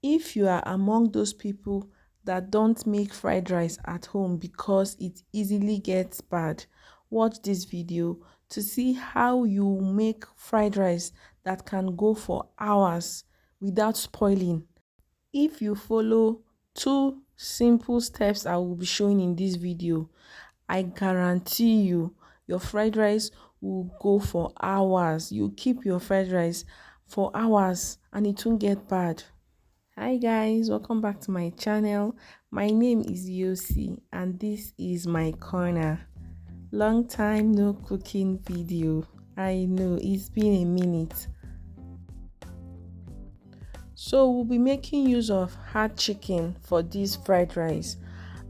If you are among those people that don't make fried rice at home because it easily gets bad, watch this video to see how you make fried rice that can go for hours without spoiling. If you follow two simple steps I will be showing in this video, I guarantee you your fried rice will go for hours. You keep your fried rice for hours and it won't get bad. Hi guys, welcome back to my channel. My name is Yosi and this is my corner. Long time no cooking video. I know it's been a minute. So we'll be making use of hard chicken for this fried rice.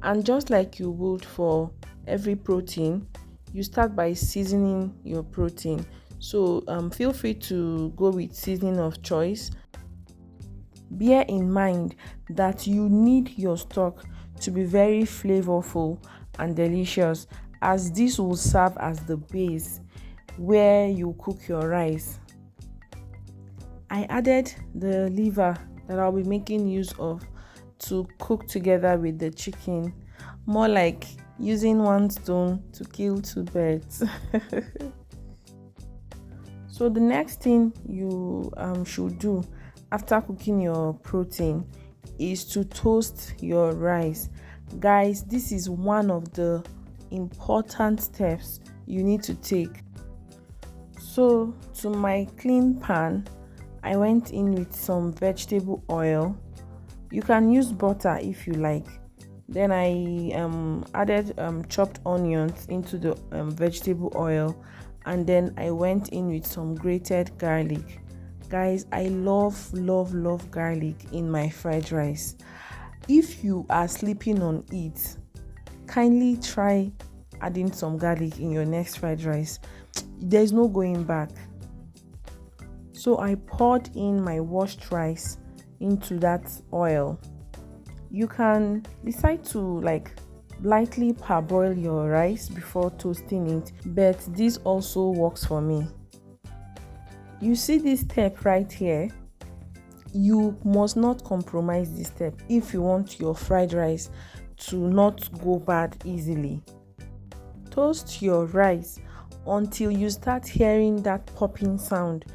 And just like you would for every protein, you start by seasoning your protein. So feel free to go with seasoning of choice. Bear in mind that you need your stock to be very flavorful and delicious, as this will serve as the base where you cook your rice. I added the liver that I'll be making use of to cook together with the chicken, more like using one stone to kill two birds. So the next thing you should do after cooking your protein is to toast your rice. Guys, this is one of the important steps you need to take. So to my clean pan, I went in with some vegetable oil. You can use butter if you like. Then I added chopped onions into the vegetable oil, and then I went in with some grated garlic. Guys, I love garlic in my fried rice. If you are sleeping on it, kindly try adding some garlic in your next fried rice. There's no going back. So I poured in my washed rice into that oil. You can decide to lightly parboil your rice before toasting it, but this also works for me. You see this step right here? You must not compromise this step if you want your fried rice to not go bad easily. Toast your rice until you start hearing that popping sound.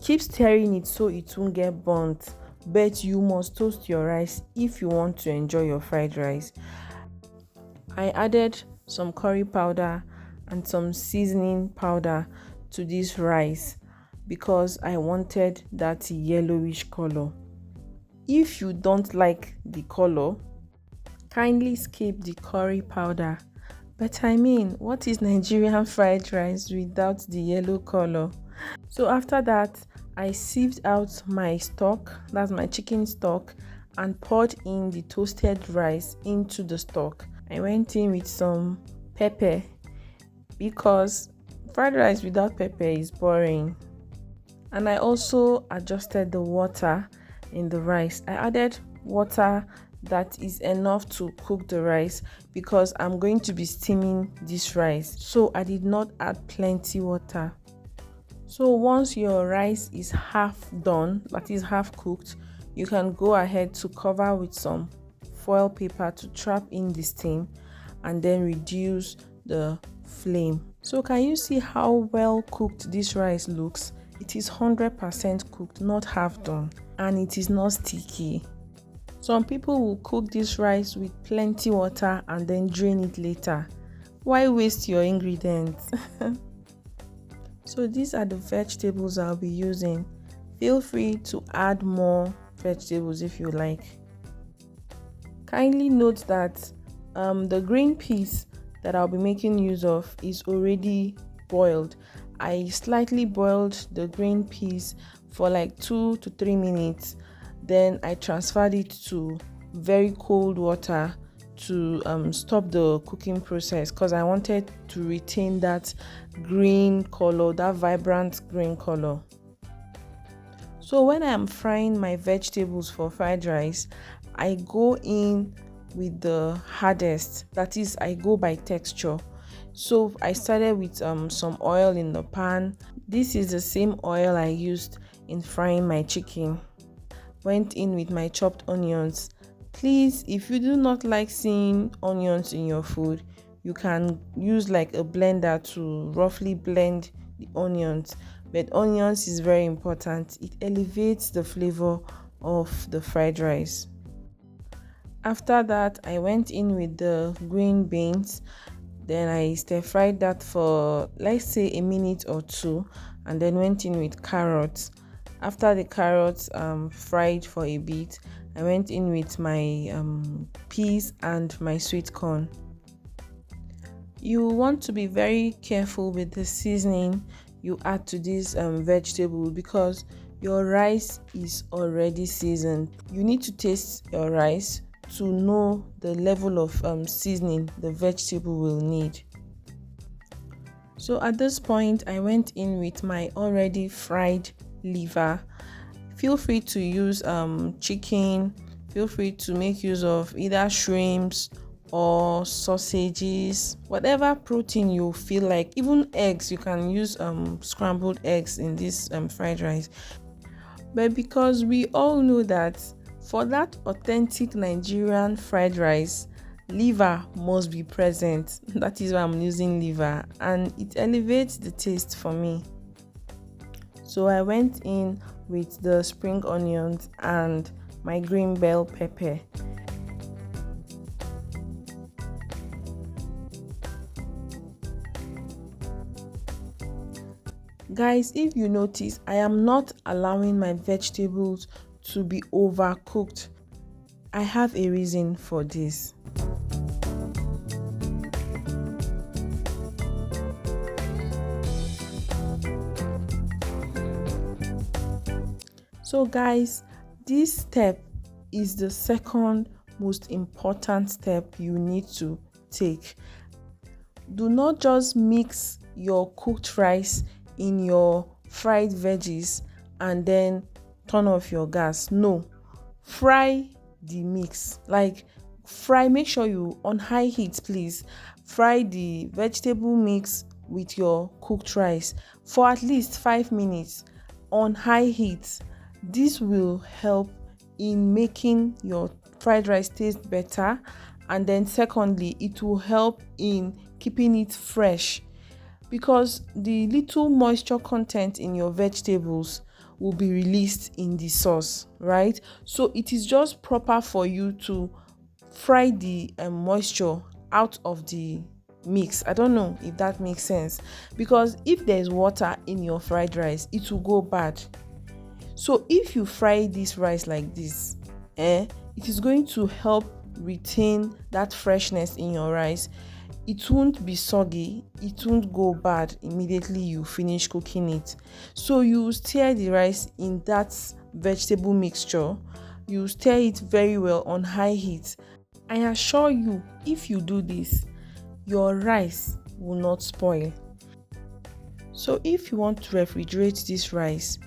Keep stirring it so it won't get burnt, but you must toast your rice if you want to enjoy your fried rice. I added some curry powder and some seasoning powder to this rice because I wanted that yellowish color. If you don't like the color, kindly skip the curry powder. But I mean, what is Nigerian fried rice without the yellow color? So after that, I sieved out my stock, that's my chicken stock, and poured in the toasted rice into the stock. I went in with some pepper because fried rice without pepper is boring. And I also adjusted the water in the rice. I added water that is enough to cook the rice because I'm going to be steaming this rice. So I did not add plenty water. So once your rice is half done, that is half cooked, you can go ahead to cover with some foil paper to trap in the steam and then reduce the flame. So can you see how well cooked this rice looks? It is 100% cooked, not half done, and it is not sticky. Some people will cook this rice with plenty water and then drain it later. Why waste your ingredients? So these are the vegetables I'll be using. Feel free to add more vegetables if you like. Kindly note that the green peas that I'll be making use of is already boiled. I slightly boiled the green peas for like 2 to 3 minutes. Then I transferred it to very cold water to stop the cooking process because I wanted to retain that green color, that vibrant green color. So when I am frying my vegetables for fried rice, I go in with the hardest, that is, I go by texture. So I started with some oil in the pan. This is the same oil I used in frying my chicken. went in with my chopped onions. Please, if you do not like seeing onions in your food, you can use like a blender to roughly blend the onions. But onions is very important. It elevates the flavor of the fried rice. After that, I went in with the green beans. Then I stir fried that for, let's say, a minute or two, and then went in with carrots. After the carrots fried for a bit, I went in with my peas and my sweet corn. You want to be very careful with the seasoning you add to this vegetable, because your rice is already seasoned. You need to taste your rice to know the level of seasoning the vegetable will need. So at this point, I went in with my already fried liver. Feel free to use chicken. Feel free to make use of either shrimps or sausages, whatever protein you feel like. Even eggs, you can use scrambled eggs in this fried rice. But because we all know that for that authentic Nigerian fried rice, liver must be present. That is why I'm using liver, and it elevates the taste for me. So I went in with the spring onions and my green bell pepper. Guys, if you notice, I am not allowing my vegetables to be overcooked. I have a reason for this. So guys, this step is the second most important step you need to take. Do not just mix your cooked rice in your fried veggies and then turn off your gas. No, fry the mix. Like fry, make sure you on high heat, please. Fry the vegetable mix with your cooked rice for at least 5 minutes on high heat. This will help in making your fried rice taste better, and then secondly, it will help in keeping it fresh, because the little moisture content in your vegetables will be released in the sauce, right? So it is just proper for you to fry the moisture out of the mix. I don't know if that makes sense, because if there's water in your fried rice, it will go bad. So if you fry this rice like this, it is going to help retain that freshness in your rice. It won't be soggy, it won't go bad immediately you finish cooking it. So you stir the rice in that vegetable mixture. You stir it very well on high heat. I assure you, if you do this, your rice will not spoil. So if you want to refrigerate this rice,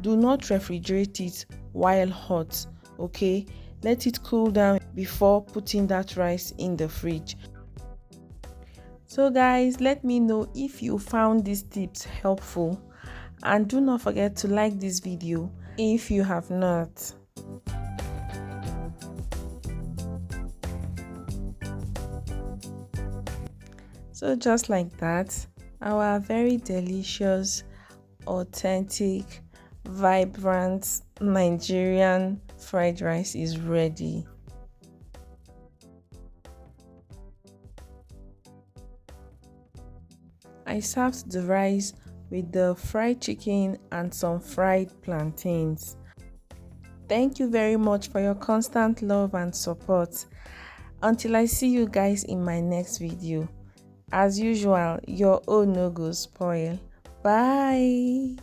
do not refrigerate it while hot, okay? Let it cool down before putting that rice in the fridge. So guys, let me know if you found these tips helpful, and do not forget to like this video if you have not. So just like that, our very delicious, authentic, vibrant Nigerian fried rice is ready. I served the rice with the fried chicken and some fried plantains. Thank you very much for your constant love and support. Until I see you guys in my next video. As usual, your own no go spoil. Bye.